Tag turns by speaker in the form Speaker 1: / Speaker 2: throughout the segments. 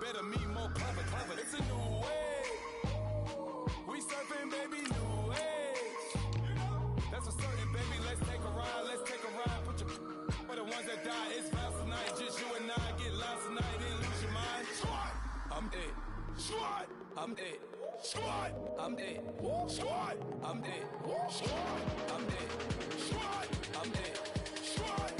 Speaker 1: better, me more clever, clever. It's a new way. We surfing, baby, new age. That's for certain, baby. Let's take a ride. Let's take a ride. Put your for the ones that die. It's fast tonight. Just you and I get lost tonight. Then lose your mind. Squad. I'm it. Squad. I'm it. Squad. I'm it. Squad. I'm it. Squad. I'm it. Squad. I'm it. Squad.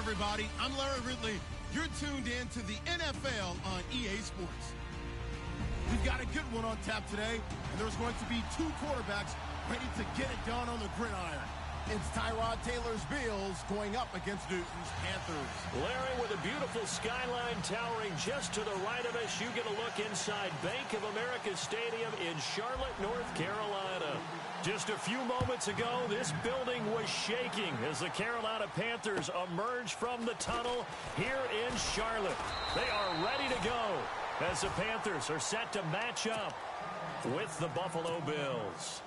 Speaker 2: Everybody, I'm Larry Ridley. You're tuned in to the NFL on EA Sports. We've got a good one on tap today, and there's going to be two quarterbacks ready to get it done on the gridiron. It's Tyrod Taylor's Bills going up against Newton's Panthers.
Speaker 3: Larry, with a beautiful skyline towering just to the right of us, you get a look inside Bank of America Stadium in Charlotte, North Carolina. Just a few moments ago, this building was shaking as the Carolina Panthers emerged from the tunnel here in Charlotte. They are ready to go as the Panthers are set to match up with the Buffalo Bills.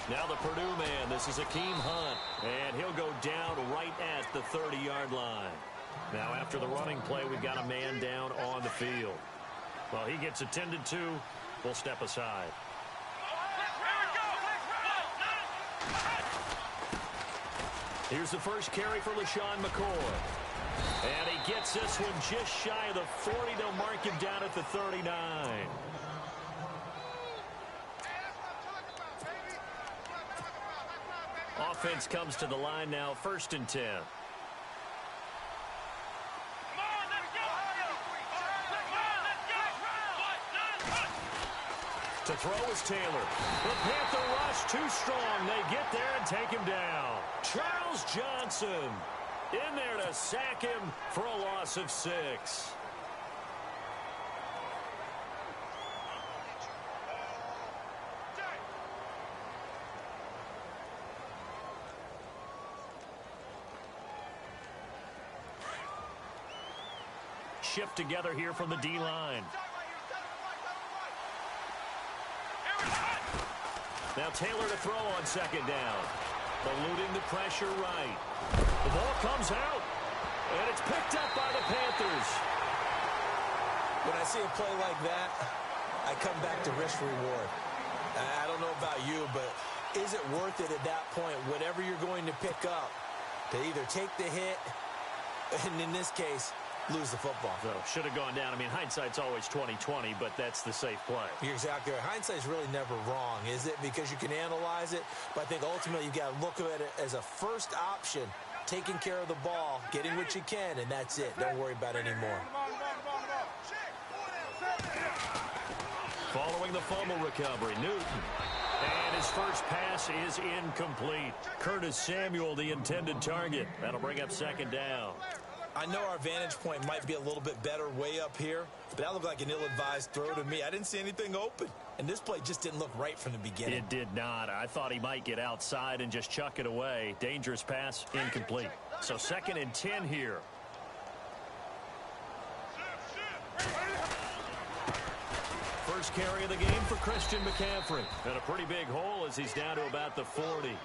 Speaker 3: Now the Purdue man, this is Akeem Hunt, and he'll go down right at the 30-yard line. Now after the running play, we've got a man down on the field. Well, he gets attended to. We'll step aside. Here's the first carry for LaShawn McCoy. And he gets this one just shy of the 40. They'll mark him down at the 39. Offense comes to the line now, 1st and 10. To throw is Taylor. The Panther rush too strong. They get there and take him down. Charles Johnson in there to sack him for a loss of 6. Shift together here from the D-line. Now Taylor to throw on 2nd down. Eluding the pressure right. The ball comes out, and it's picked up by the Panthers.
Speaker 4: When I see a play like that, I come back to risk reward. I don't know about you, but is it worth it at that point, whatever you're going to pick up, to either take the hit, and in this case, lose the football?
Speaker 3: So, should have gone down. I mean, hindsight's always 20/20, but that's the safe play.
Speaker 4: You're exactly right. Hindsight's really never wrong, is it? Because you can analyze it, but I think ultimately you got to look at it as a first option, taking care of the ball, getting what you can, and that's it. Don't worry about it anymore.
Speaker 3: Following the fumble recovery, Newton. And his first pass is incomplete. Curtis Samuel, the intended target. That'll bring up 2nd down.
Speaker 4: I know our vantage point might be a little bit better way up here, but that looked like an ill-advised throw to me. I didn't see anything open, and this play just didn't look right from the beginning.
Speaker 3: It did not. I thought he might get outside and just chuck it away. Dangerous pass, incomplete. So 2nd and 10 here. First carry of the game for Christian McCaffrey. And a pretty big hole as he's down to about the 40.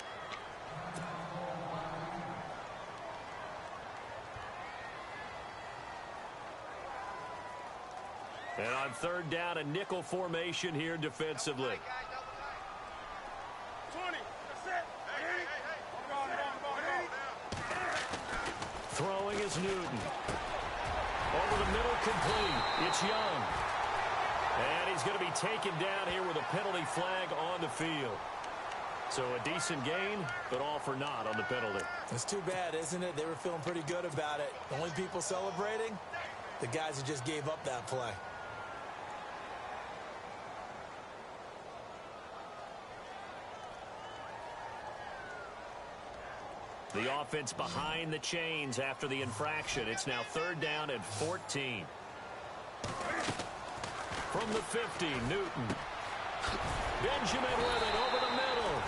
Speaker 3: And on 3rd down, a nickel formation here defensively.
Speaker 1: 20. That's it.
Speaker 3: Throwing is Newton. Over the middle, complete. It's Young. And he's going to be taken down here with a penalty flag on the field. So a decent gain, but all for naught on the penalty.
Speaker 4: It's too bad, isn't it? They were feeling pretty good about it. The only people celebrating, the guys who just gave up that play.
Speaker 3: The offense behind the chains after the infraction. It's now 3rd down and 14. From the 50, Newton. Benjamin with it over the middle.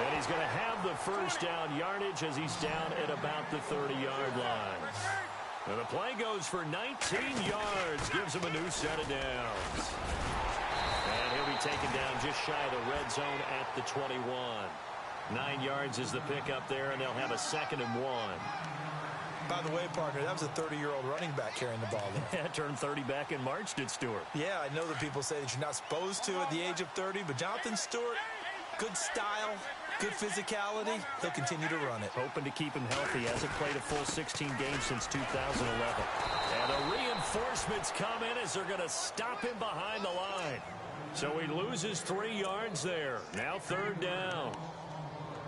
Speaker 3: And he's going to have the first down yardage as he's down at about the 30-yard line. And the play goes for 19 yards. Gives him a new set of downs. And he'll be taken down just shy of the red zone at the 21. 9 yards is the pickup there, and they'll have a 2nd and 1.
Speaker 4: By the way, partner, that was a 30-year-old running back carrying the ball there.
Speaker 3: Yeah, turned 30 back in March, did Stewart.
Speaker 4: Yeah, I know that people say that you're not supposed to at the age of 30, but Jonathan Stewart, good style, good physicality. He'll continue to run it.
Speaker 3: Hoping to keep him healthy. Hasn't played a full 16 games since 2011. And the reinforcements come in as they're going to him behind the line. So he loses 3 yards there. Now 3rd down.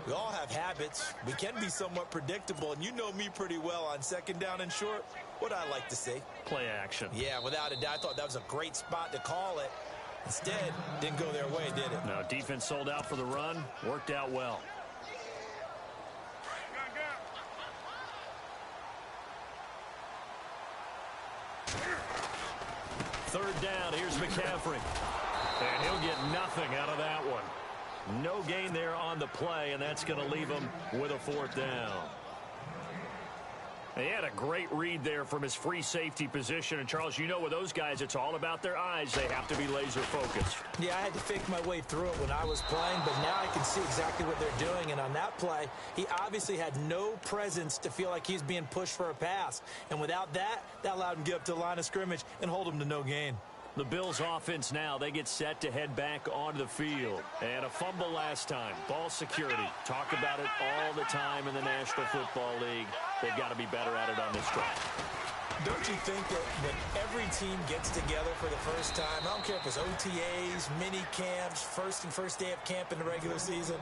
Speaker 4: We all have habits. We can be somewhat predictable, and you know me pretty well on 2nd down and short. What I like to see.
Speaker 3: Play action.
Speaker 4: Yeah, without a doubt. I thought that was a great spot to call it. Instead, didn't go their way, did it?
Speaker 3: No, defense sold out for the run. Worked out well. Third down. Here's McCaffrey. And he'll get nothing out of that one. No gain there on the play, and that's going to leave him with a 4th down. He had a great read there from his free safety position. And, Charles, you know with those guys, it's all about their eyes. They have to be laser-focused.
Speaker 4: Yeah, I had to fake my way through it when I was playing, but now I can see exactly what they're doing. And on that play, he obviously had no presence to feel like he's being pushed for a pass. And without that, that allowed him to get up to the line of scrimmage and hold him to no gain.
Speaker 3: The Bills offense now, they get set to head back onto the field. And a fumble last time. Ball security. Talk about it all the time in the National Football League. They've got to be better at it on this drive.
Speaker 4: Don't you think that when every team gets together for the first time, I don't care if it's OTAs, mini camps, first day of camp in the regular season,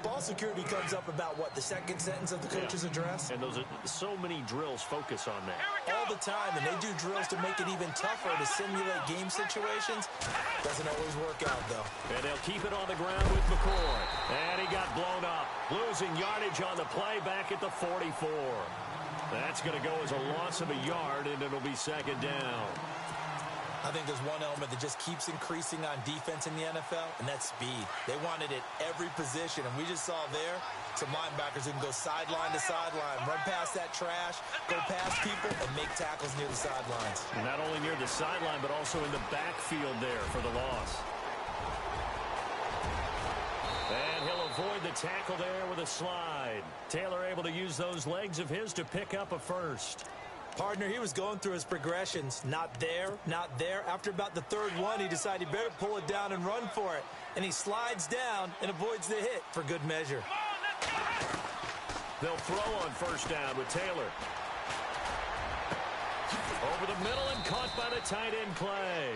Speaker 4: ball security comes up about, what, the 2nd sentence of the coach's address?
Speaker 3: And those are so many drills focus on that.
Speaker 4: All the time, and they do drills to make it even tougher to simulate game situations. Doesn't always work out, though.
Speaker 3: And they'll keep it on the ground with McCoy. And he got blown up, losing yardage on the play back at the 44. That's going to go as a loss of a yard, and it'll be 2nd down.
Speaker 4: I think there's one element that just keeps increasing on defense in the NFL, and that's speed. They want it at every position, and we just saw there some linebackers who can go sideline to sideline, run past that trash, go past people, and make tackles near the sidelines.
Speaker 3: And not only near the sideline, but also in the backfield there for the loss. And he'll avoid the tackle there with a slide. Taylor able to use those legs of his to pick up a first.
Speaker 4: Partner, he was going through his progressions. Not there, not there. After about the 3rd one, he decided he better pull it down and run for it. And he slides down and avoids the hit for good measure.
Speaker 3: They'll throw on 1st down with Taylor. Over the middle and caught by the tight end Clay.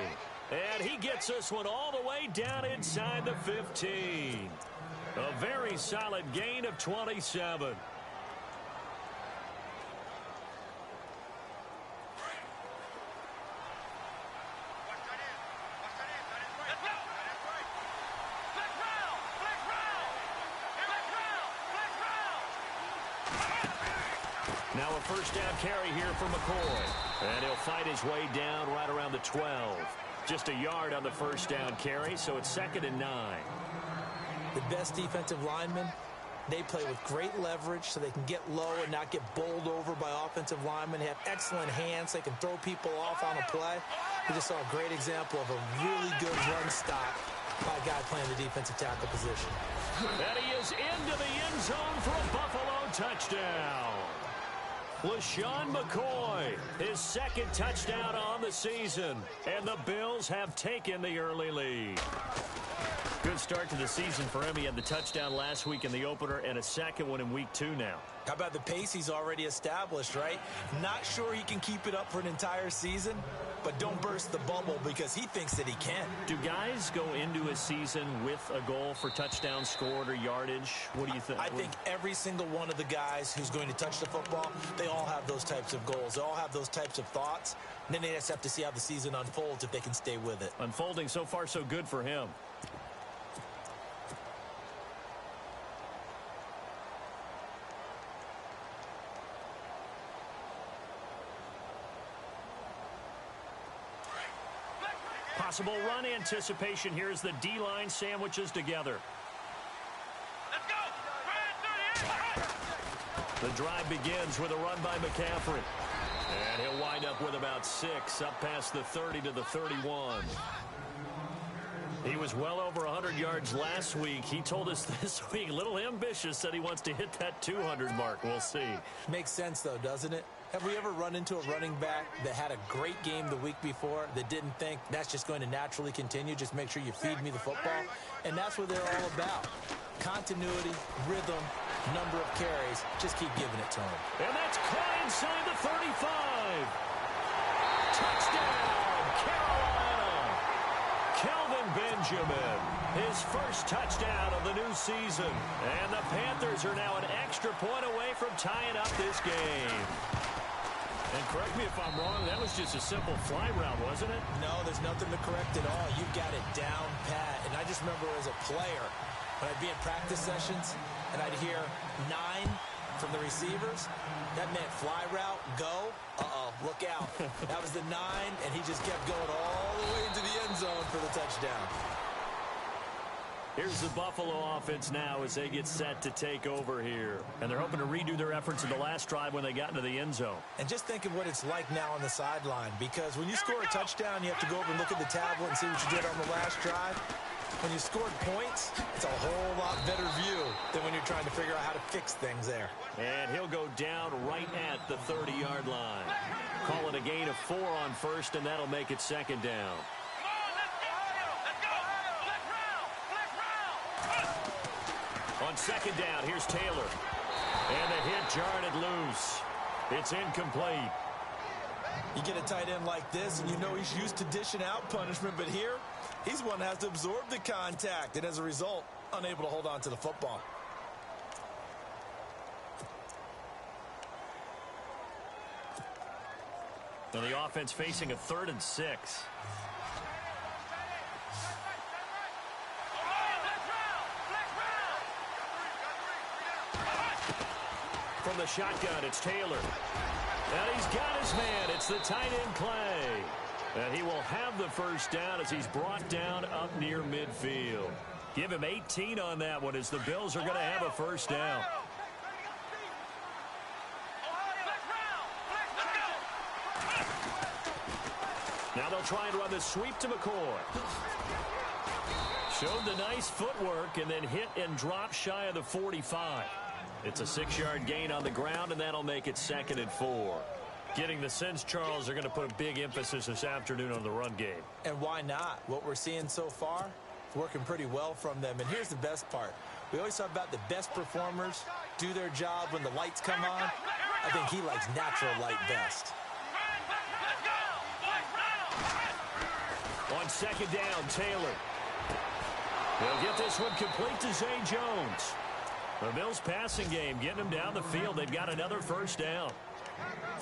Speaker 3: And he gets this one all the way down inside the 15. A very solid gain of 27. Now a 1st down carry here for McCoy. And he'll fight his way down right around the 12. Just a yard on the 1st down carry, so it's 2nd and 9.
Speaker 4: The best defensive linemen, they play with great leverage so they can get low and not get bowled over by offensive linemen. They have excellent hands. They can throw people off on a play. We just saw a great example of a really good run stop by a guy playing the defensive tackle position.
Speaker 3: And he is into the end zone for a Buffalo touchdown. LaShawn McCoy, his 2nd touchdown on the season. And the Bills have taken the early lead. Good start to the season for him. He had the touchdown last week in the opener and a 2nd one in week 2 now.
Speaker 4: How about the pace he's already established, right? Not sure he can keep it up for an entire season, but don't burst the bubble because he thinks that he can.
Speaker 3: Do guys go into a season with a goal for touchdowns scored or yardage? What do you think?
Speaker 4: I think every single one of the guys who's going to touch the football, they all have those types of goals. They all have those types of thoughts. And then they just have to see how the season unfolds if they can stay with it.
Speaker 3: Unfolding so far so good for him. Possible run anticipation. Here's the D-line sandwiches together.
Speaker 5: Let's go.
Speaker 3: The drive begins with a run by McCaffrey. And he'll wind up with about 6, up past the 30 to the 31. He was well over 100 yards last week. He told us this week, a little ambitious, said he wants to hit that 200 mark. We'll see.
Speaker 4: Makes sense, though, doesn't it? Have we ever run into a running back that had a great game the week before that didn't think that's just going to naturally continue? Just make sure you feed me the football. And that's what they're all about. Continuity, rhythm, number of carries. Just keep giving it to him.
Speaker 3: And that's caught inside the 35. Touchdown, Carolina. Kelvin Benjamin, his first touchdown of the new season. And the Panthers are now an extra point away from tying up this game. And correct me if I'm wrong, that was just a simple fly route, wasn't it?
Speaker 4: No, there's nothing to correct at all. You've got it down pat. And I just remember as a player, when I'd be in practice sessions and I'd hear 9 from the receivers, that meant fly route, go, look out. That was the 9, and he just kept going all the way into the end zone for the touchdown.
Speaker 3: Here's the Buffalo offense now as they get set to take over here. And they're hoping to redo their efforts in the last drive when they got into the end zone.
Speaker 4: And just think of what it's like now on the sideline, because when you score a touchdown, you have to go over and look at the tablet and see what you did on the last drive. When you scored points, it's a whole lot better view than when you're trying to figure out how to fix things there.
Speaker 3: And he'll go down right at the 30-yard line. Call it a gain of 4 on first, and that'll make it second down. On second down, here's Taylor. And the hit jarred it loose. It's incomplete.
Speaker 4: You get a tight end like this, and you know he's used to dishing out punishment, but here, he's one that has to absorb the contact, and as a result, unable to hold on to the football.
Speaker 3: So the offense facing a 3rd and 6. From the shotgun, it's Taylor. And he's got his man. It's the tight end Clay. And he will have the first down as he's brought down up near midfield. Give him 18 on that one as the Bills are going to have a first down. Now they'll try and run the sweep to McCoy. Showed the nice footwork and then hit and drop shy of the 45. It's a 6-yard gain on the ground, and that'll make it 2nd and 4. Getting the sense, Charles, are going to put a big emphasis this afternoon on the run game.
Speaker 4: And why not? What we're seeing so far, working pretty well from them. And here's the best part. We always talk about the best performers do their job when the lights come on. I think he likes natural light best.
Speaker 3: On second down, Taylor. They'll get this one complete to Zay Jones. The Bills passing game getting them down the field. They've got another first down.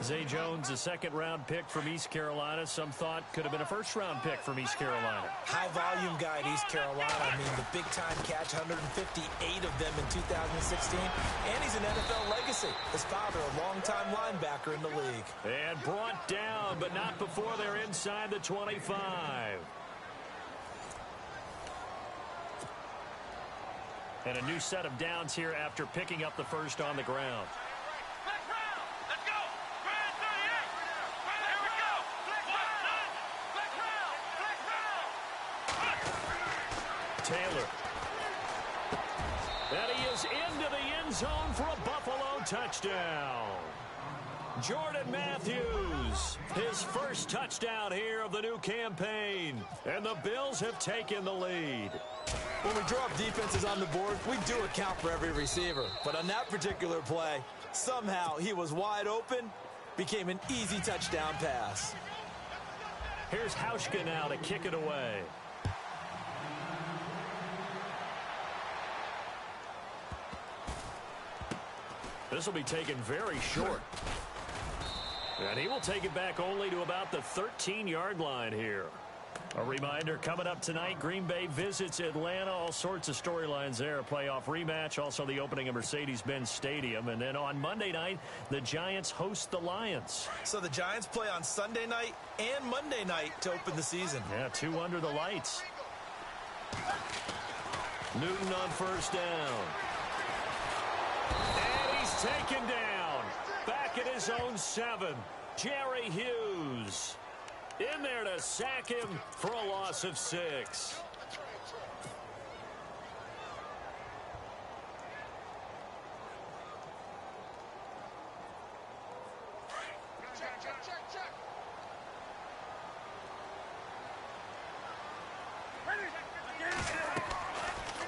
Speaker 3: Zay Jones, a 2nd-round pick from East Carolina. Some thought could have been a 1st-round pick from East Carolina.
Speaker 4: High-volume guy at East Carolina. I mean, the big-time catch, 158 of them in 2016. And he's an NFL legacy. His father, a longtime linebacker in the league.
Speaker 3: And brought down, but not before they're inside the 25. And a new set of downs here after picking up the first on the ground. Taylor. And he is into the end zone for a Buffalo touchdown. Jordan Matthews, his first touchdown here of the new campaign. And the Bills have taken the lead.
Speaker 4: When we draw up defenses on the board, we do account for every receiver. But on that particular play, Somehow he was wide open, became an easy touchdown pass.
Speaker 3: Here's Hauschka now to kick it away. This will be taken very short. And he will take it back only to about the 13-yard line here. A reminder, coming up tonight, Green Bay visits Atlanta. All sorts of storylines there. A playoff rematch, also the opening of Mercedes-Benz Stadium. And then on Monday night, the Giants host the Lions.
Speaker 4: So the Giants play on Sunday night and Monday night to open the season.
Speaker 3: Yeah, 2 under the lights. Newton on first down. And he's taken down. Back at his own 7. Jerry Hughes in there to sack him for a loss of 6.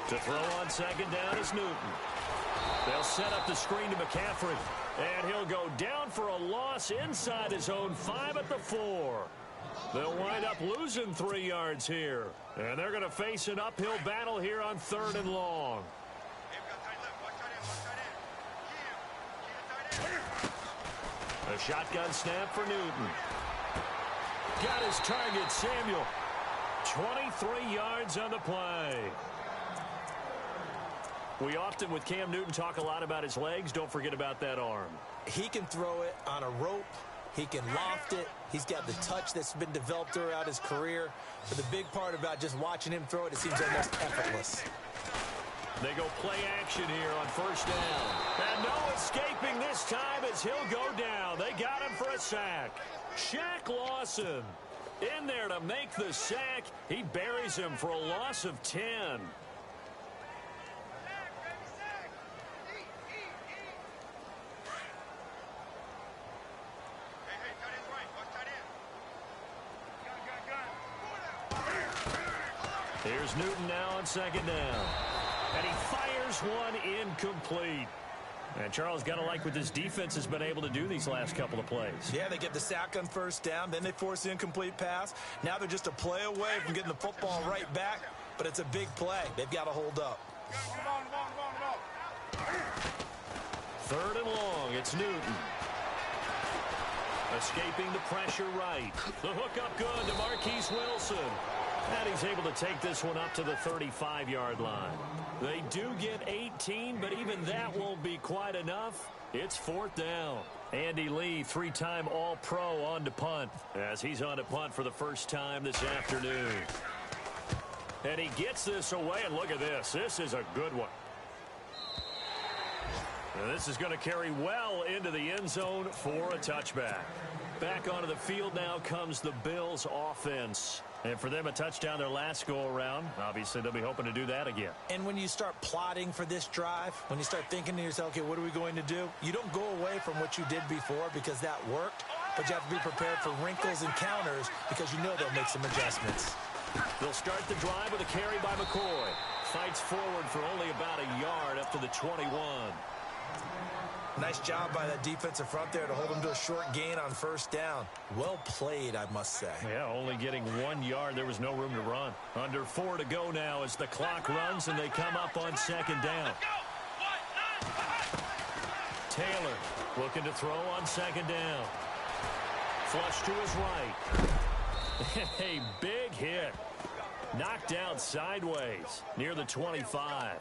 Speaker 3: To throw on second down is Newton. They'll set up the screen to McCaffrey. And he'll go down for a loss inside his own 5 at the 4. They'll wind up losing 3 yards here. And they're going to face an uphill battle here on 3rd and long. A shotgun snap for Newton. Got his target, Samuel. 23 yards on the play. We often, with Cam Newton, talk a lot about his legs. Don't forget about that arm.
Speaker 4: He can throw it on a rope. He can loft it. He's got the touch that's been developed throughout his career. But the big part about just watching him throw it, it seems almost effortless.
Speaker 3: They go play action here on first down. And no escaping this time as he'll go down. They got him for a sack. Shaq Lawson in there to make the sack. He buries him for a loss of 10. Here's Newton now on second down. And he fires one incomplete. And Charles, got to like what this defense has been able to do these last couple of plays.
Speaker 4: Yeah, they get the sack on first down, then they force the incomplete pass. Now they're just a play away from getting the football right back, but it's a big play. They've got to hold up.
Speaker 3: 3rd and long, it's Newton. Escaping the pressure right. The hook up good to Marquise Wilson. And he's able to take this one up to the 35-yard line. They do get 18, but even that won't be quite enough. It's 4th down. Andy Lee, 3-time All-Pro on to punt, as he's on to punt for the first time this afternoon. And he gets this away, and look at this. This is a good one. And this is going to carry well into the end zone for a touchback. Back onto the field now comes the Bills offense. And for them, a touchdown their last go-around. Obviously, they'll be hoping to do that again.
Speaker 4: And when you start plotting for this drive, when you start thinking to yourself, okay, what are we going to do? You don't go away from what you did before because that worked, but you have to be prepared for wrinkles and counters because you know they'll make some adjustments.
Speaker 3: They'll start the drive with a carry by McCoy. Fights forward for only about a yard up to the 21.
Speaker 4: Nice job by that defensive front there to hold them to a short gain on first down. Well played, I must say.
Speaker 3: Yeah, only getting 1 yard. There was no room to run. Under 4 to go now as the clock runs and they come up on second down. Taylor looking to throw on second down. Flush to his right. A big hit. Knocked down sideways near the 25.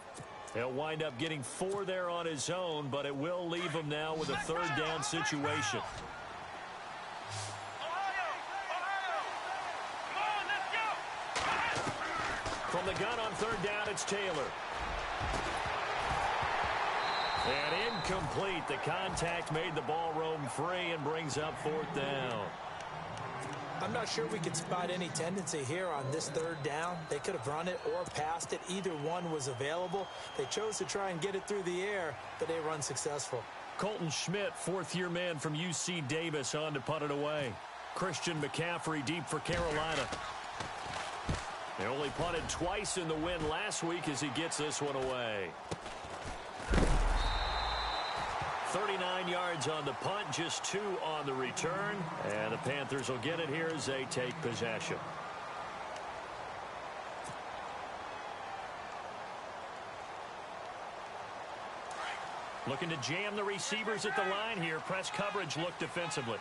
Speaker 3: He'll wind up getting 4 there on his own, but it will leave him now with a 3rd down situation. From the gun on 3rd down, it's Taylor. And incomplete. The contact made the ball roam free and brings up 4th down.
Speaker 4: I'm not sure we could spot any tendency here on this 3rd down. They could have run it or passed it. Either one was available. They chose to try and get it through the air, but they were unsuccessful.
Speaker 3: Colton Schmidt, 4th-year man from UC Davis, on to punt it away. Christian McCaffrey deep for Carolina. They only punted twice in the win last week as he gets this one away. 39 yards on the punt, just 2 on the return. And the Panthers will get it here as they take possession. Looking to jam the receivers at the line here. Press coverage look defensively.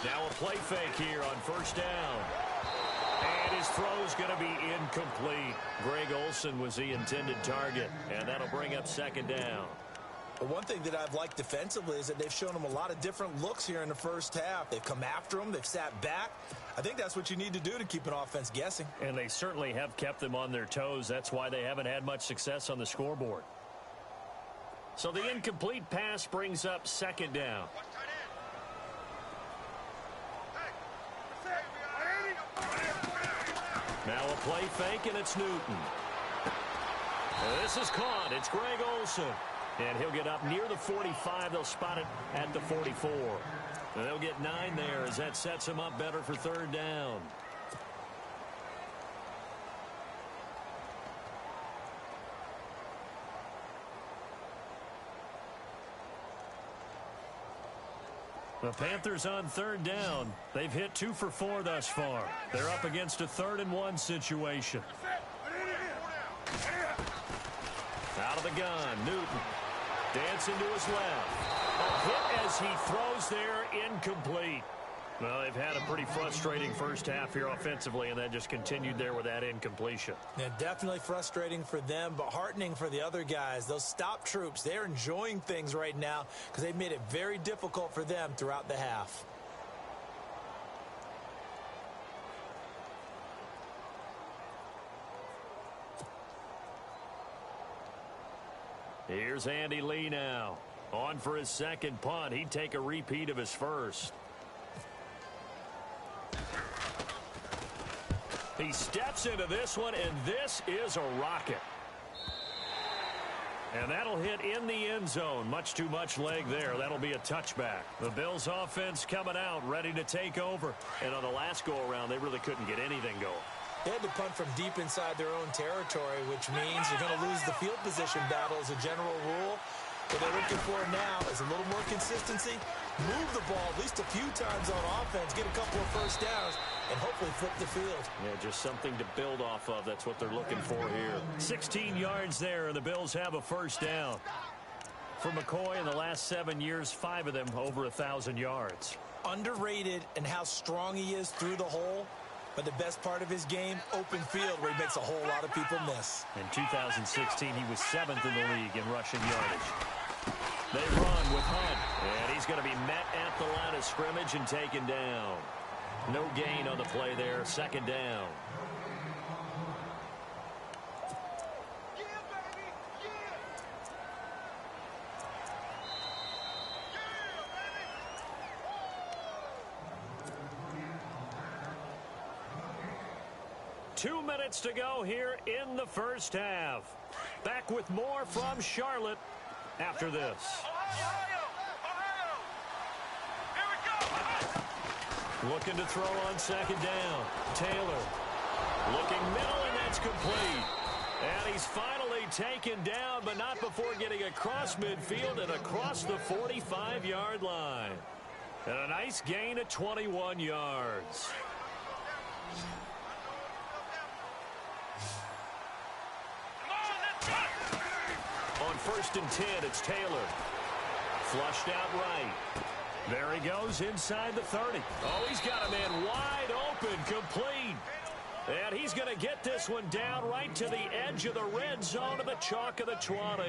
Speaker 3: Now a play fake here on first down. And his throw's going to be incomplete. Greg Olsen was the intended target, and that'll bring up second down.
Speaker 4: But one thing that I've liked defensively is that they've shown him a lot of different looks here in the first half. They've come after him. They've sat back. I think that's what you need to do to keep an offense guessing.
Speaker 3: And they certainly have kept them on their toes. That's why they haven't had much success on the scoreboard. So the incomplete pass brings up second down. Now a play fake, and it's Newton. This is caught. It's Greg Olsen. And he'll get up near the 45. They'll spot it at the 44. And they'll get 9 there as that sets him up better for third down. The Panthers on third down. They've hit 2 for 4 thus far. They're up against a 3rd-and-1 situation. Out of the gun, Newton. Dancing to his left. A hit as he throws there, incomplete. Well, they've had a pretty frustrating first half here offensively, and that just continued there with that incompletion.
Speaker 4: Yeah, definitely frustrating for them, but heartening for the other guys. Those stop troops, they're enjoying things right now because they've made it very difficult for them throughout the half.
Speaker 3: Here's Andy Lee now. On for his second punt. He'd take a repeat of his first. He steps into this one, and this is a rocket. And that'll hit in the end zone. Much too much leg there. That'll be a touchback. The Bills offense coming out, ready to take over. And on the last go-around, they really couldn't get anything going.
Speaker 4: They had to punt from deep inside their own territory, which means you're going to lose the field position battle as a general rule. What they're looking for now is a little more consistency, move the ball at least a few times on offense, get a couple of first downs, and hopefully flip the field.
Speaker 3: Yeah, just something to build off of. That's what they're looking for here. 16 yards there, and the Bills have a first down. For McCoy, in the last 7 years, 5 of them over 1,000 yards.
Speaker 4: Underrated in how strong he is through the hole. But the best part of his game, open field, where he makes a whole lot of people miss.
Speaker 3: In 2016, he was 7th in the league in rushing yardage. They run with Hunt, and he's going to be met at the line of scrimmage and taken down. No gain on the play there, second down. Two minutes to go here in the first half. Back with more from Charlotte after this. Looking to throw on second down. Taylor looking middle, and that's complete. And he's finally taken down, but not before getting across midfield and across the 45-yard line. And a nice gain of 21 yards. On 1st and 10, it's Taylor. Flushed out right. There he goes inside the 30. Oh, he's got a man wide open, complete. And he's going to get this one down right to the edge of the red zone of the chalk of the 20.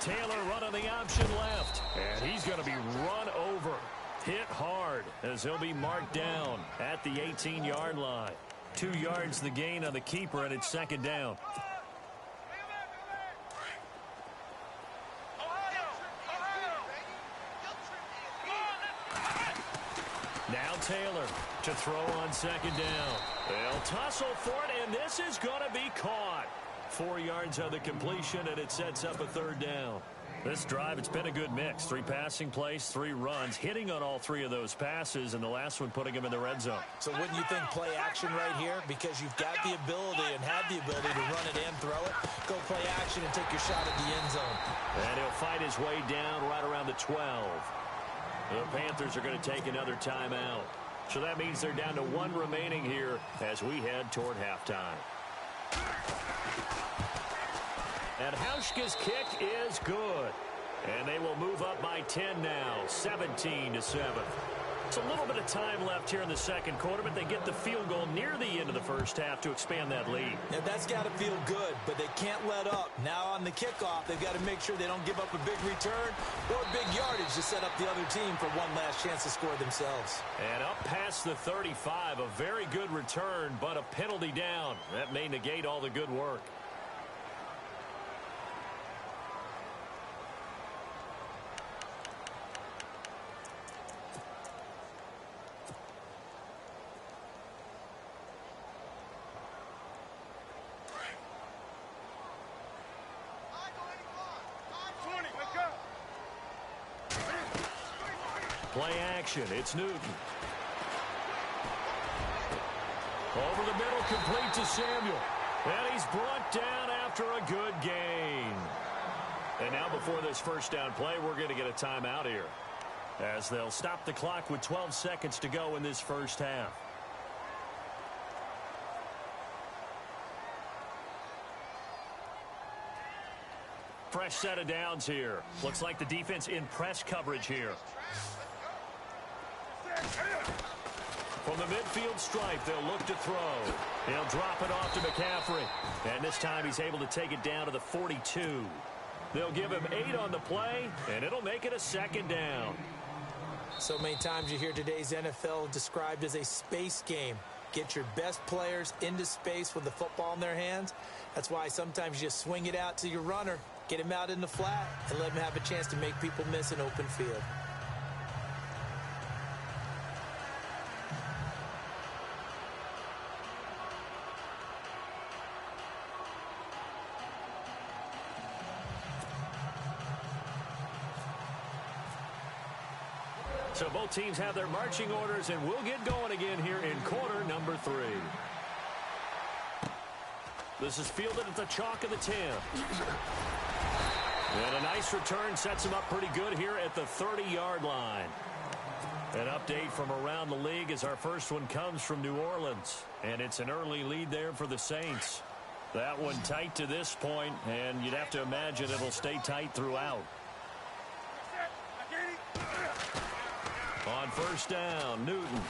Speaker 3: Taylor running the option left, and he's going to be run over, hit hard, as he'll be marked down at the 18-yard line. 2 yards the gain on the keeper, and it's second down. Now Taylor to throw on second down. They'll tussle for it, and this is going to be caught. 4 yards on the completion, and it sets up a third down. This drive, it's been a good mix. 3 passing plays, 3 runs, hitting on all 3 of those passes, and the last one putting him in the red zone.
Speaker 4: So wouldn't you think play action right here? Because you've got the ability and have the ability to run it and throw it. Go play action and take your shot at the end zone.
Speaker 3: And he'll fight his way down right around the 12. The Panthers are going to take another timeout. So that means they're down to 1 remaining here as we head toward halftime. And Hauschka's kick is good. And they will move up by 10 now, 17-7. It's a little bit of time left here in the second quarter, but they get the field goal near the end of the first half to expand that lead.
Speaker 4: Yeah, that's got to feel good, but they can't let up. Now on the kickoff, they've got to make sure they don't give up a big return or big yardage to set up the other team for one last chance to score themselves.
Speaker 3: And up past the 35, a very good return, but a penalty down. That may negate all the good work. Play action. It's Newton. Over the middle, complete to Samuel. And he's brought down after a good gain. And now before this first down play, we're going to get a timeout here, as they'll stop the clock with 12 seconds to go in this first half. Fresh set of downs here. Looks like the defense in press coverage here. From the midfield stripe, they'll look to throw. He'll drop it off to McCaffrey. And this time he's able to take it down to the 42. They'll give him 8 on the play, and it'll make it a second down.
Speaker 4: So many times you hear today's NFL described as a space game. Get your best players into space with the football in their hands. That's why sometimes you just swing it out to your runner, get him out in the flat, and let him have a chance to make people miss an open field.
Speaker 3: So both teams have their marching orders, and we'll get going again here in quarter number 3. This is fielded at the chalk of the 10. And a nice return sets him up pretty good here at the 30-yard line. An update from around the league as our first one comes from New Orleans. And it's an early lead there for the Saints. That one tight to this point, and you'd have to imagine it'll stay tight throughout. On first down, Newton.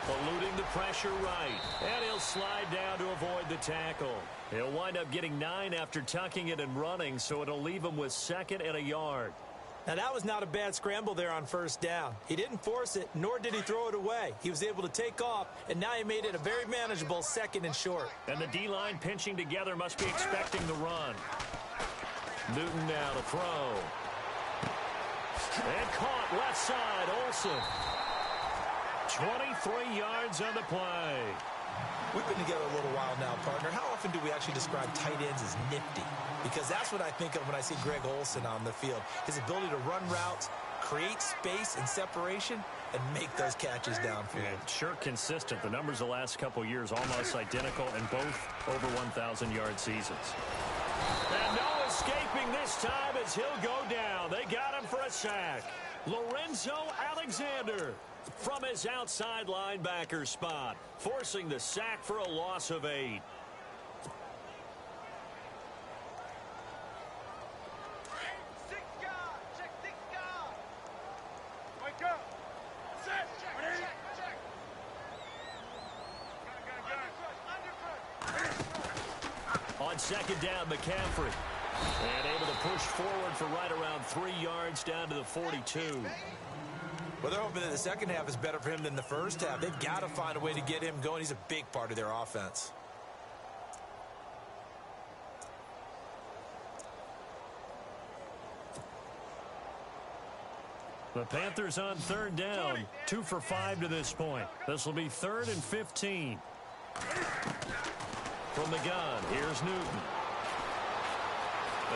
Speaker 3: Eluding the pressure right. And he'll slide down to avoid the tackle. He'll wind up getting 9 after tucking it and running, so it'll leave him with 2nd and a yard.
Speaker 4: Now, that was not a bad scramble there on first down. He didn't force it, nor did he throw it away. He was able to take off, and now he made it a very manageable 2nd and short.
Speaker 3: And the D-line pinching together must be expecting the run. Newton now to throw. And caught left side, Olsen. 23 yards on the play.
Speaker 4: We've been together a little while now, partner. How often do we actually describe tight ends as nifty? Because that's what I think of when I see Greg Olsen on the field. His ability to run routes, create space and separation, and make those catches downfield.
Speaker 3: Yeah, sure consistent. The numbers the last couple years almost identical, and both over 1,000-yard seasons. And no escaping this time as he'll go down. They got him for a sack. Lorenzo Alexander from his outside linebacker spot, forcing the sack for a loss of 8. On second down, McCaffrey. And able to push forward for right around 3 yards down to the 42.
Speaker 4: Well, they're hoping that the second half is better for him than the first half. They've got to find a way to get him going. He's a big part of their offense.
Speaker 3: The Panthers on third down. 2 for 5 to this point. This will be 3rd and 15. From the gun, here's Newton.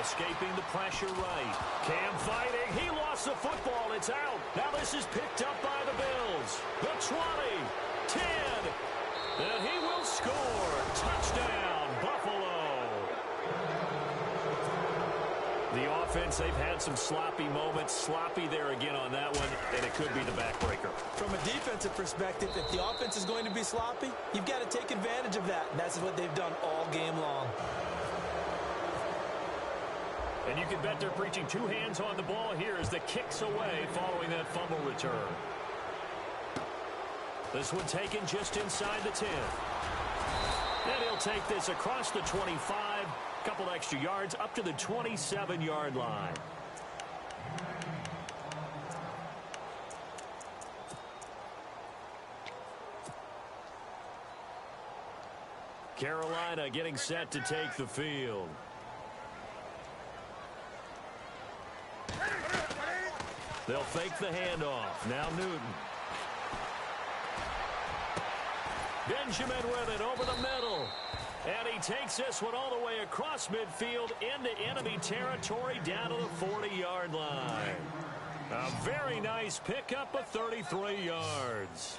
Speaker 3: Escaping the pressure right. Cam fighting. He lost the football. It's out. Now this is picked up by the Bills. The 20, 10, and he will score. Touchdown, Buffalo. The offense, they've had some sloppy moments. Sloppy there again on that one, and it could be the backbreaker.
Speaker 4: From a defensive perspective, if the offense is going to be sloppy, you've got to take advantage of that. And that's what they've done all game long.
Speaker 3: And you can bet they're preaching 2 hands on the ball here as the kick's away following that fumble return. This one taken just inside the 10. And he'll take this across the 25. Couple extra yards up to the 27-yard line. Carolina getting set to take the field. They'll fake the handoff. Now Newton. Benjamin with it over the middle. And he takes this one all the way across midfield into enemy territory down to the 40-yard line. A very nice pickup of 33 yards.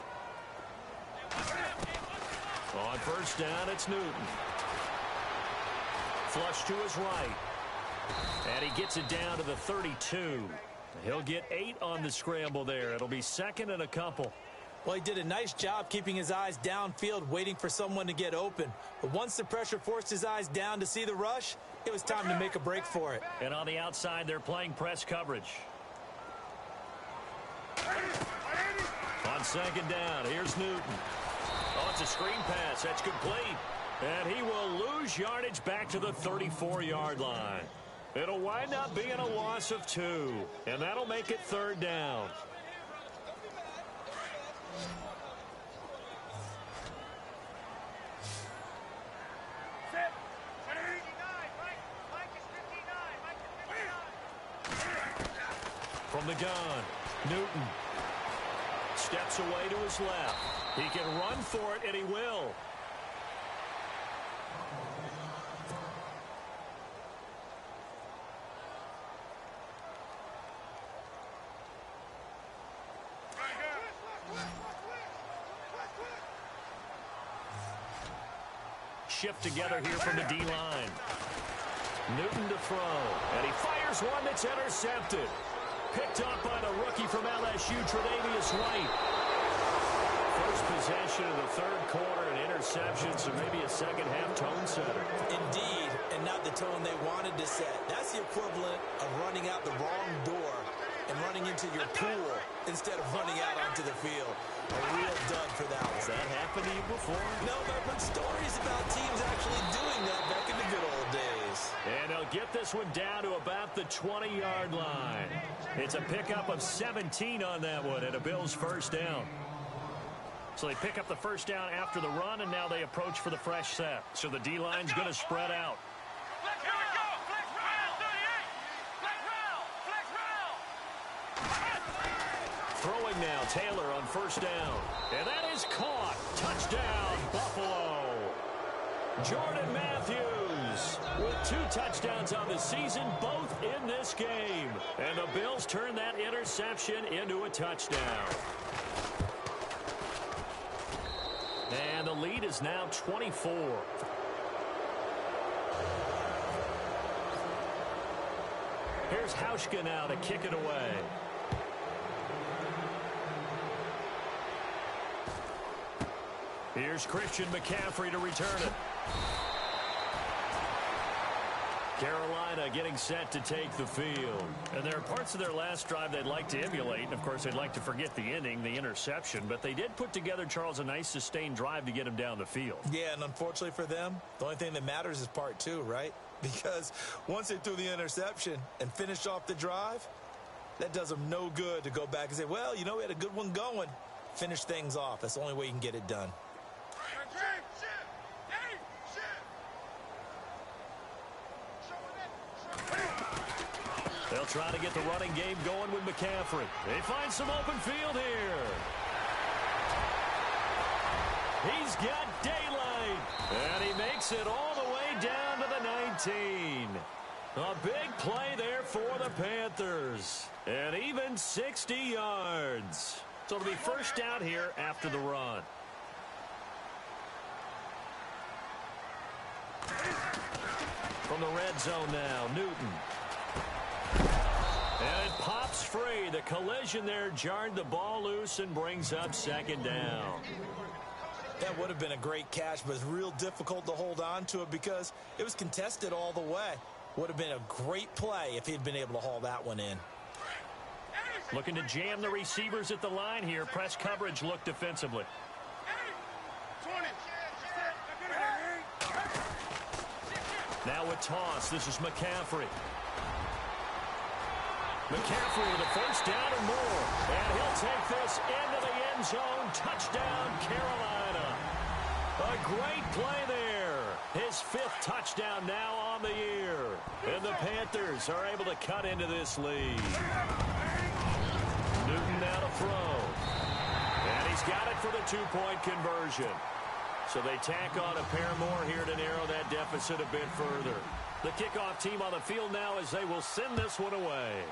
Speaker 3: On first down, it's Newton. Flush to his right. And he gets it down to the 32. He'll get 8 on the scramble there. It'll be 2nd and a couple.
Speaker 4: Well, he did a nice job keeping his eyes downfield, waiting for someone to get open. But once the pressure forced his eyes down to see the rush, it was time to make a break for it.
Speaker 3: And on the outside, they're playing press coverage. On 2nd down, here's Newton. Oh, it's a screen pass. That's complete. And he will lose yardage back to the 34-yard line. It'll wind up being a loss of 2. And that'll make it 3rd down. From the gun, Newton steps away to his left. He can run for it, and he will. Shift together here from the D-line. Newton to throw, and he fires one that's intercepted. Picked up by the rookie from LSU, Tre'Davious White. First possession of the 3rd quarter, an interception, so maybe a second-half tone setter.
Speaker 4: Indeed, and not the tone they wanted to set. That's the equivalent of running out the wrong door and running into your pool instead of running out onto the field. A real dud for that one.
Speaker 3: Has that happened to you before?
Speaker 4: No, but I've heard stories about teams actually doing that back in the good old days.
Speaker 3: And they'll get this one down to about the 20-yard line. It's a pickup of 17 on that one and a Bills first down. So they pick up the first down after the run, and now they approach for the fresh set. So the D-line's going to spread out.
Speaker 5: Here we go. Flex round, 38. Flex round.
Speaker 3: Throwing now, Taylor on first down. And that is caught. Touchdown, Buffalo. Jordan Matthews with 2 touchdowns on the season, both in this game. And the Bills turn that interception into a touchdown. And the lead is now 24. Here's Hauschka now to kick it away. Here's Christian McCaffrey to return it. Carolina getting set to take the field. And there are parts of their last drive they'd like to emulate. And, of course, they'd like to forget the ending, the interception. But they did put together, Charles, a nice sustained drive to get him down the field.
Speaker 4: Yeah, and unfortunately for them, the only thing that matters is part 2, right? Because once they threw the interception and finished off the drive, that does them no good to go back and say, well, you know, we had a good one going. Finish things off. That's the only way you can get it done.
Speaker 3: They'll They'll try to get the running game going with McCaffrey. They find some open field here. He's got daylight. And he makes it all the way down to the 19. A big play there for the Panthers. And even 60 yards. So it'll be first down here after the run. From the red zone now, Newton. And it pops free. The collision there jarred the ball loose and brings up second down.
Speaker 4: That would have been a great catch, but it's real difficult to hold on to it because it was contested all the way. Would have been a great play if he'd been able to haul that one in.
Speaker 3: Looking to jam the receivers at the line here. Press coverage look defensively. Now with toss, this is McCaffrey. McCaffrey with a first down and more. And he'll take this into the end zone. Touchdown, Carolina. A great play there. His 5th touchdown now on the year. And the Panthers are able to cut into this lead. Newton now to throw. And he's got it for the 2-point conversion. So they tack on a pair more here to narrow that deficit a bit further. The kickoff team on the field now as they will send this one away.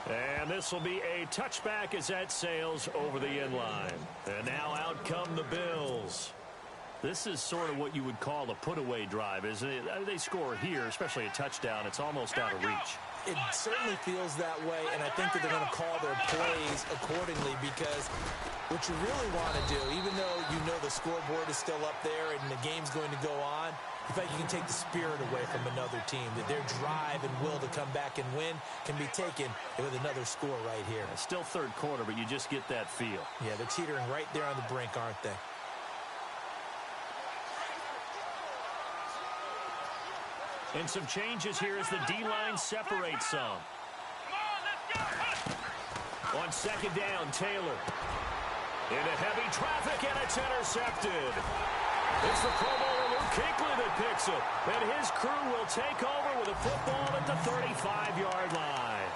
Speaker 3: And this will be a touchback as that sails over the end line. And now out come the Bills. This is sort of what you would call a put-away drive, isn't it? They score here, especially a touchdown. It's almost out of reach.
Speaker 4: It certainly feels that way, and I think that they're going to call their plays accordingly because what you really want to do, even though you know the scoreboard is still up there and the game's going to go on, in fact, you can take the spirit away from another team, that their drive and will to come back and win can be taken with another score right here.
Speaker 3: It's still third quarter, but you just get that feel.
Speaker 4: Yeah, they're teetering right there on the brink, aren't they?
Speaker 3: And some changes here as the D-line separates some. On second down, Taylor. Into heavy traffic, and it's intercepted. It's the Pro Bowler Luke Kuechly that picks it. And his crew will take over with a football at the 35-yard line.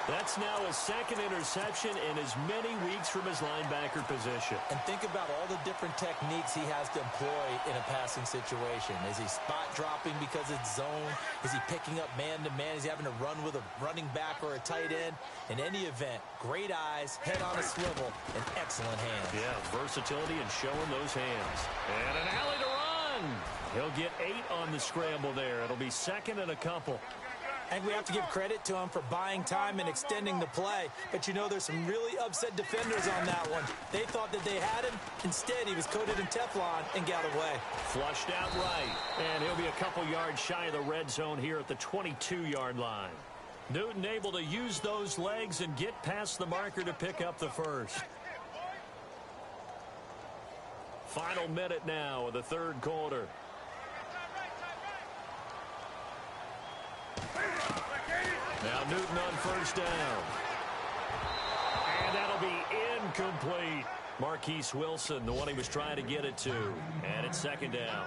Speaker 3: That's now his 2nd interception in as many weeks from his linebacker position.
Speaker 4: And think about all the different techniques he has to employ in a passing situation. Is he spot dropping because it's zone? Is he picking up man-to-man? Is he having to run with a running back or a tight end? In any event, great eyes, head on a swivel, and excellent hands.
Speaker 3: Yeah, versatility and showing those hands. And an alley to run. He'll get 8 on the scramble there. It'll be 2nd and a couple.
Speaker 4: I think we have to give credit to him for buying time and extending the play. But, you know, there's some really upset defenders on that one. They thought that they had him. Instead, he was coated in Teflon and got away.
Speaker 3: Flushed out right. And he'll be a couple yards shy of the red zone here at the 22-yard line. Newton able to use those legs and get past the marker to pick up the first. Final minute now of the third quarter. Now Newton on first down. And that'll be incomplete. Marquise Wilson, the one he was trying to get it to. And it's 2nd down.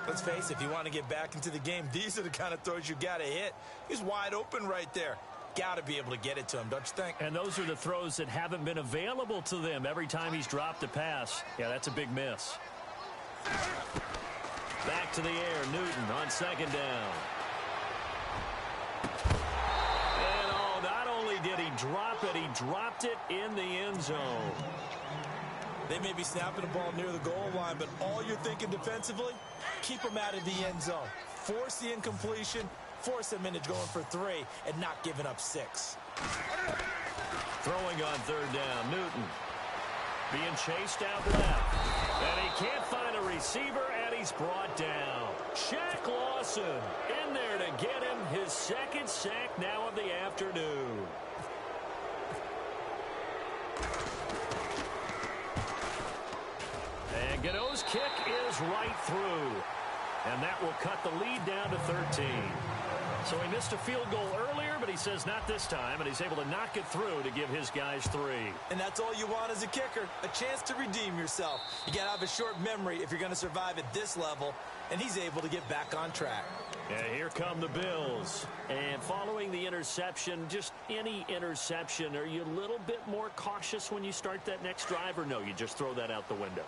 Speaker 4: Let's face it, if you want to get back into the game, these are the kind of throws you got to hit. He's wide open right there. Got to be able to get it to him, don't you think?
Speaker 3: And those are the throws that haven't been available to them every time he's dropped a pass. Yeah, that's a big miss. Back to the air, Newton on 2nd down. Did he drop it? He dropped it in the end zone.
Speaker 4: They may be snapping the ball near the goal line, but all you're thinking defensively, keep them out of the end zone. Force the incompletion, force them into going for 3, and not giving up 6.
Speaker 3: Throwing on 3rd down, Newton. Being chased out left. And he can't find a receiver, and he's brought down. Shaq Lawson in there to get him his 2nd sack now of the afternoon. And Gano's kick is right through. And that will cut the lead down to 13. So he missed a field goal earlier, but he says not this time, and he's able to knock it through to give his guys 3.
Speaker 4: And that's all you want as a kicker, a chance to redeem yourself. You got to have a short memory if you're going to survive at this level, and he's able to get back on track.
Speaker 3: And here come the Bills. And following the interception, just any interception, are you a little bit more cautious when you start that next drive, or no, you just throw that out the window?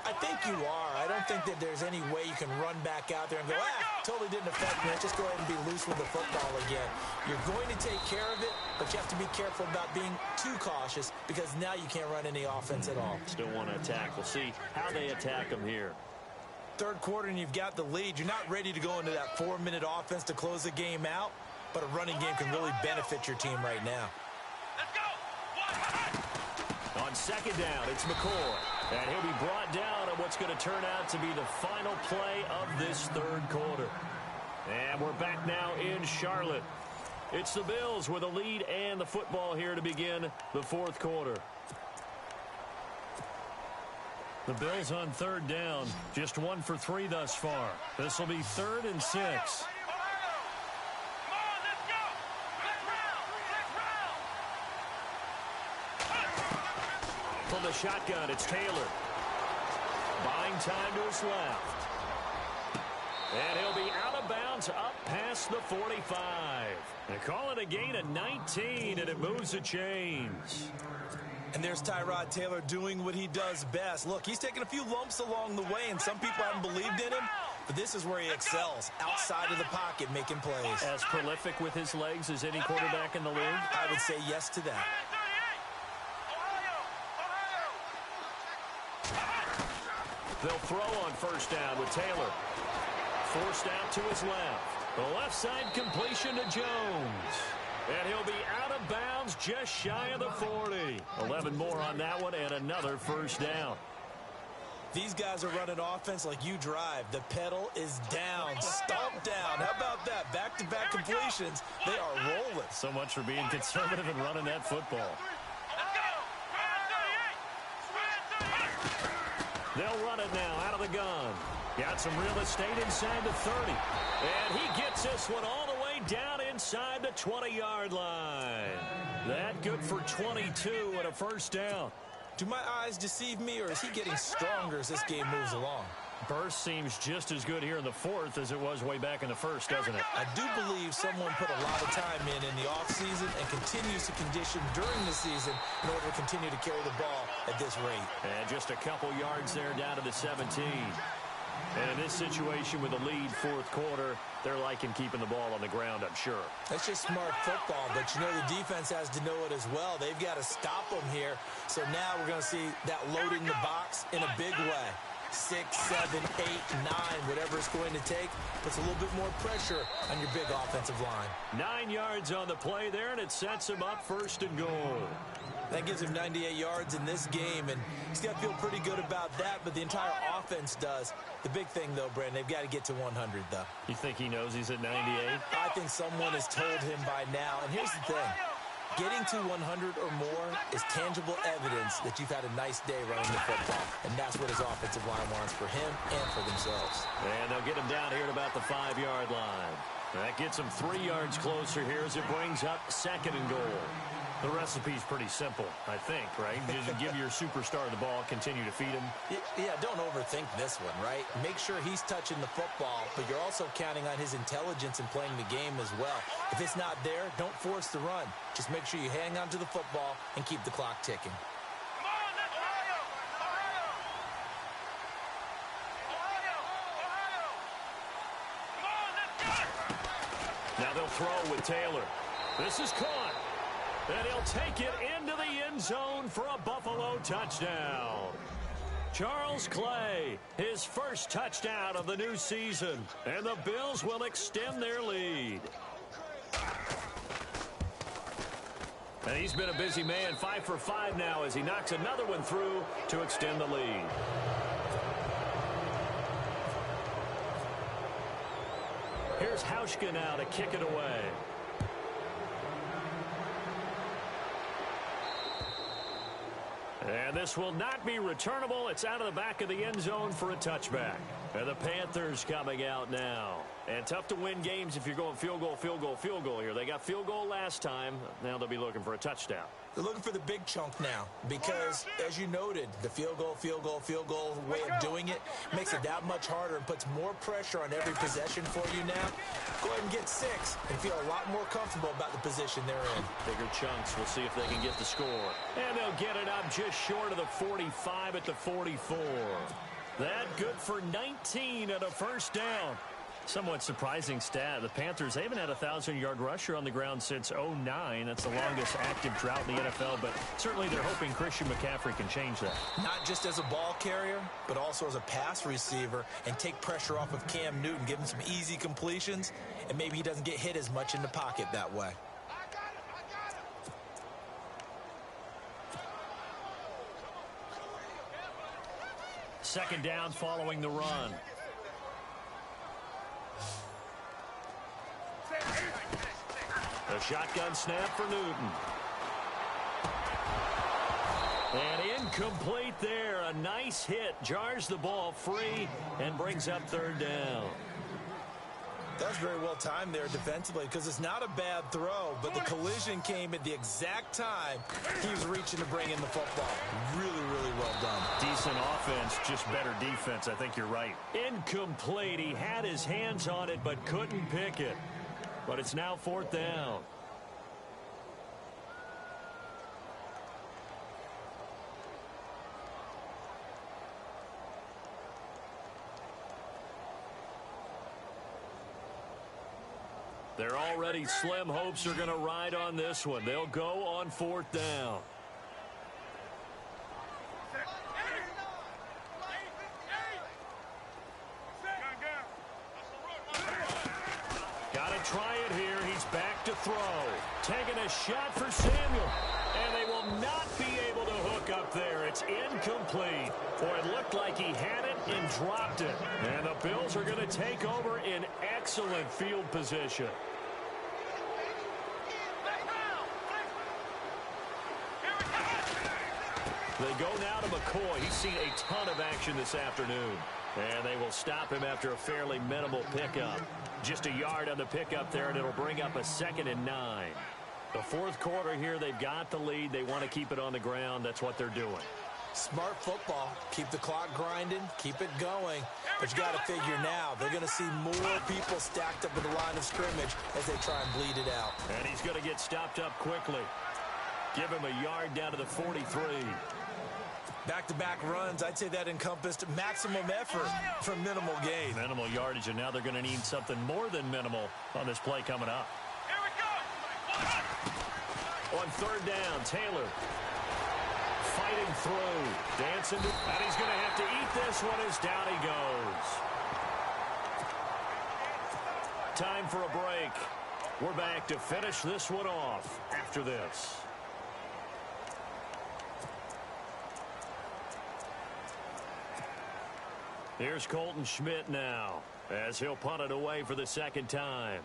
Speaker 4: I think you are. I don't think that there's any way you can run back out there and go, totally didn't affect me. Let's just go ahead and be loose with the football again. You're going to take care of it, but you have to be careful about being too cautious because now you can't run any offense at all.
Speaker 3: Still want to attack. We'll see how they attack them here.
Speaker 4: Third quarter and you've got the lead. You're not ready to go into that 4-minute offense to close the game out, but a running game can really benefit your team right now.
Speaker 5: Let's go.
Speaker 3: On second down, it's McCoy. And he'll be brought down on what's going to turn out to be the final play of this third quarter. And we're back now in Charlotte. It's the Bills with a lead and the football here to begin the fourth quarter. The Bills on third down, just 1 for 3 thus far. This will be 3rd and 6.
Speaker 5: Come on, let's go.
Speaker 3: From the shotgun, it's Taylor. Buying time to his left. And he'll be out of bounds up past the 45. They call it a gain of 19, and it moves the chains.
Speaker 4: And there's Tyrod Taylor doing what he does best. Look, he's taken a few lumps along the way, and some people haven't believed in him. But this is where he excels, outside of the pocket, making plays.
Speaker 3: As prolific with his legs as any quarterback in the league?
Speaker 4: I would say yes to that.
Speaker 3: They'll throw on first down with Taylor. Forced out to his left. The left side completion to Jones. And he'll be out of bounds just shy of the 40. 11 more on that one and another first down.
Speaker 4: These guys are running offense like you drive. The pedal is down, stomped down. How about that? Back-to-back completions. They are rolling.
Speaker 3: So much for being conservative and running that football. They'll run it now out of the gun. Got some real estate inside the 30. And he gets this one all the way down inside the 20-yard line. That good for 22 and a first down.
Speaker 4: Do my eyes deceive me, or is he getting stronger as this game moves along?
Speaker 3: Burst seems just as good here in the fourth as it was way back in the first, doesn't it?
Speaker 4: I do believe someone put a lot of time in the offseason and continues to condition during the season in order to continue to carry the ball at this rate.
Speaker 3: And just a couple yards there down to the 17. And in this situation with a lead fourth quarter, they're liking keeping the ball on the ground, I'm sure.
Speaker 4: That's just smart football, but you know the defense has to know it as well. They've got to stop them here. So now we're going to see that loading the box in a big way. 6, 7, 8, 9, whatever it's going to take, puts a little bit more pressure on your big offensive line.
Speaker 3: 9 yards on the play there, and it sets him up first and goal.
Speaker 4: That gives him 98 yards in this game, and he's got to feel pretty good about that, but the entire offense does. The big thing, though, Brandon, they've got to get to 100, though.
Speaker 3: You think he knows he's at 98?
Speaker 4: I think someone has told him by now, and here's the thing. Getting to 100 or more is tangible evidence that you've had a nice day running the football, and that's what his offensive line wants for him and for themselves.
Speaker 3: And they'll get him down here at about the 5-yard line. That gets him 3 yards closer here as it brings up second and goal. The recipe's pretty simple, I think, right? Just give your superstar the ball, continue to feed him.
Speaker 4: Yeah, don't overthink this one, right? Make sure he's touching the football, but you're also counting on his intelligence in playing the game as well. If it's not there, don't force the run. Just make sure you hang on to the football and keep the clock ticking.
Speaker 3: Now they'll throw with Taylor. This is caught. And he'll take it into the end zone for a Buffalo touchdown. Charles Clay, his first touchdown of the new season. And the Bills will extend their lead. And he's been a busy man, 5 for 5 now as he knocks another one through to extend the lead. Here's Hauschka now to kick it away. And this will not be returnable. It's out of the back of the end zone for a touchback. And the Panthers coming out now. And tough to win games if you're going field goal, field goal, field goal here. They got field goal last time. Now they'll be looking for a touchdown.
Speaker 4: They're looking for the big chunk now because, as you noted, the field goal way of doing it makes it that much harder and puts more pressure on every possession for you now. Go ahead and get 6 and feel a lot more comfortable about the position they're in.
Speaker 3: Bigger chunks. We'll see if they can get the score. And they'll get it up just short of the 45 at the 44. That good for 19 and a first down. Somewhat surprising stat. The Panthers, they haven't had a 1,000-yard rusher on the ground since 2009. That's the longest active drought in the NFL, but certainly they're hoping Christian McCaffrey can change that.
Speaker 4: Not just as a ball carrier, but also as a pass receiver and take pressure off of Cam Newton, give him some easy completions, and maybe he doesn't get hit as much in the pocket that way.
Speaker 3: Second down following the run. A shotgun snap for Newton. And incomplete there. A nice hit. Jars the ball free and brings up third down.
Speaker 4: That was very well timed there defensively because it's not a bad throw, but the collision came at the exact time he was reaching to bring in the football. Really, really well done.
Speaker 3: Decent offense, just better defense. I think you're right. Incomplete. He had his hands on it but couldn't pick it. But it's now fourth down. They're already slim hopes are going to ride on this one. They'll go on fourth down. Got to try it here. He's back to throw. Taking a shot for Samuel. And they will not be able to hook up there. It's incomplete. Boy, it looked like he had it and dropped it. And the Bills are going to take over in excellent field position. They go now to McCoy. He's seen a ton of action this afternoon. And they will stop him after a fairly minimal pickup. Just a yard on the pickup there, and it'll bring up a 2nd and 9. The fourth quarter here, they've got the lead. They want to keep it on the ground. That's what they're doing.
Speaker 4: Smart football. Keep the clock grinding. Keep it going. But you got to figure now, they're going to see more people stacked up at the line of scrimmage as they try and bleed it out.
Speaker 3: And he's going to get stopped up quickly. Give him a yard down to the 43.
Speaker 4: Back-to-back runs, I'd say that encompassed maximum effort for minimal gain.
Speaker 3: Minimal yardage, and now they're going to need something more than minimal on this play coming up.
Speaker 5: Here we go.
Speaker 3: On third down, Taylor fighting through. Dancing, and he's going to have to eat this one as down he goes. Time for a break. We're back to finish this one off after this. Here's Colton Schmidt now as he'll punt it away for the second time.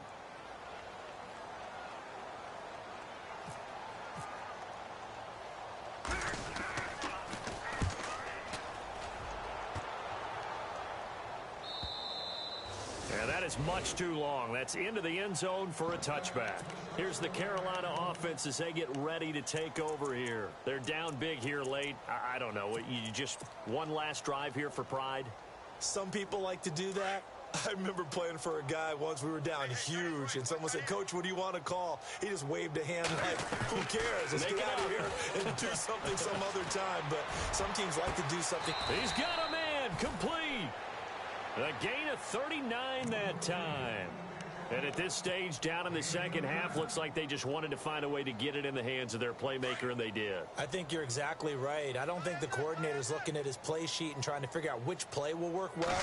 Speaker 3: And that is much too long. That's into the end zone for a touchback. Here's the Carolina offense as they get ready to take over here. They're down big here late. I don't know. You just one last drive here for pride?
Speaker 4: Some people like to do that. I remember playing for a guy once. We were down huge, and someone said, "Coach, what do you want to call?" He just waved a hand like, "Who cares? Let's get out of here and do something some other time." But some teams like to do something.
Speaker 3: He's got a man complete. A gain of 39 that time. And at this stage, down in the second half, looks like they just wanted to find a way to get it in the hands of their playmaker, and they did.
Speaker 4: I think you're exactly right. I don't think the coordinator's looking at his play sheet and trying to figure out which play will work well.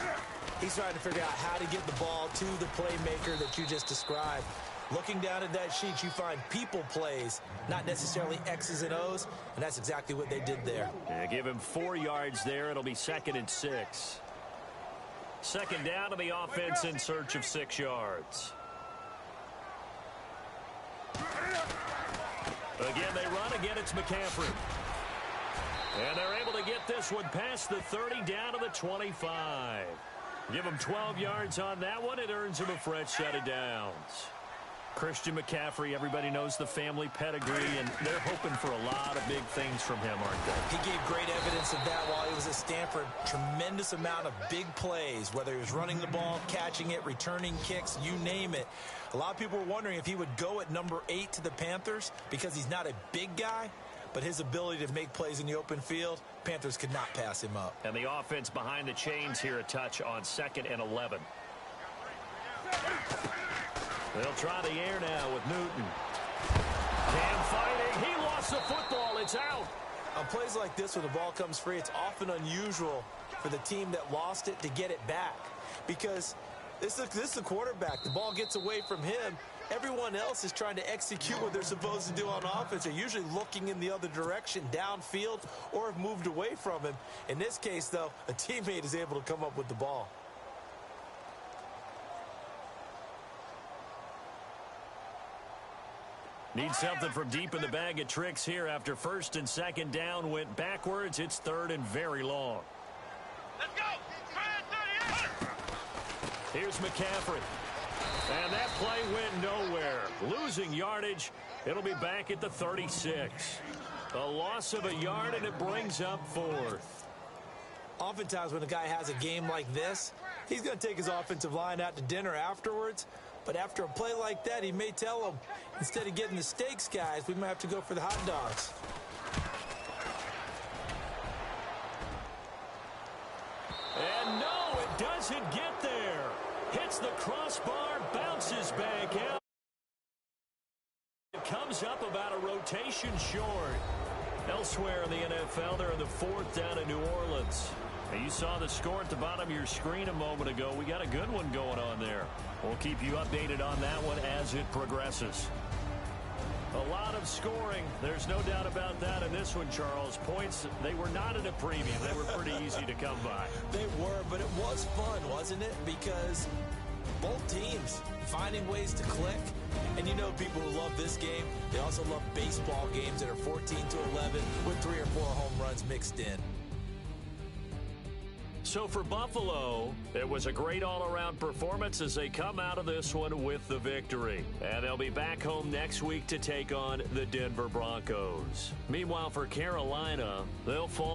Speaker 4: He's trying to figure out how to get the ball to the playmaker that you just described. Looking down at that sheet, you find people plays, not necessarily X's and O's, and that's exactly what they did there.
Speaker 3: Yeah, give him 4 yards there. It'll be 2nd and 6. Second down to the offense in search of 6 yards. Again, they run. Again, it's McCaffrey. And they're able to get this one past the 30 down to the 25. Give him 12 yards on that one. It earns him a fresh set of downs. Christian McCaffrey, everybody knows the family pedigree, and they're hoping for a lot of big things from him, aren't they?
Speaker 4: He gave great evidence of that while he was at Stanford. Tremendous amount of big plays, whether he was running the ball, catching it, returning kicks, you name it. A lot of people were wondering if he would go at number 8 to the Panthers because he's not a big guy, but his ability to make plays in the open field, Panthers could not pass him up.
Speaker 3: And the offense behind the chains here, a touch on 2nd and 11. They'll try the air now with Newton. Cam fighting. He lost the football. It's out.
Speaker 4: On plays like this, when the ball comes free, it's often unusual for the team that lost it to get it back. Because this is the quarterback. The ball gets away from him. Everyone else is trying to execute what they're supposed to do on offense. They're usually looking in the other direction, downfield, or have moved away from him. In this case, though, a teammate is able to come up with the ball.
Speaker 3: Need something from deep in the bag of tricks here after 1st and 2nd down went backwards. It's 3rd and very long.
Speaker 5: Let's go. 38.
Speaker 3: Here's McCaffrey. And that play went nowhere. Losing yardage. It'll be back at the 36. A loss of a yard, and it brings up 4th.
Speaker 4: Oftentimes when a guy has a game like this, he's going to take his offensive line out to dinner afterwards. But after a play like that, he may tell them, instead of getting the steaks, guys, we might have to go for the hot dogs.
Speaker 3: And no, it doesn't get there. Hits the crossbar, bounces back out. It comes up about a rotation short. Elsewhere in the NFL, they're in the 4th down in New Orleans. And you saw the score at the bottom of your screen a moment ago. We got a good one going on there. We'll keep you updated on that one as it progresses. A lot of scoring. There's no doubt about that in this one, Charles. Points, they were not at a premium. They were pretty easy to come by.
Speaker 4: They were, but it was fun, wasn't it? Because both teams finding ways to click. And you know people who love this game, they also love baseball games that are 14-11 with 3 or 4 home runs mixed in.
Speaker 3: So for Buffalo, it was a great all-around performance as they come out of this one with the victory. And they'll be back home next week to take on the Denver Broncos. Meanwhile, for Carolina, they'll fall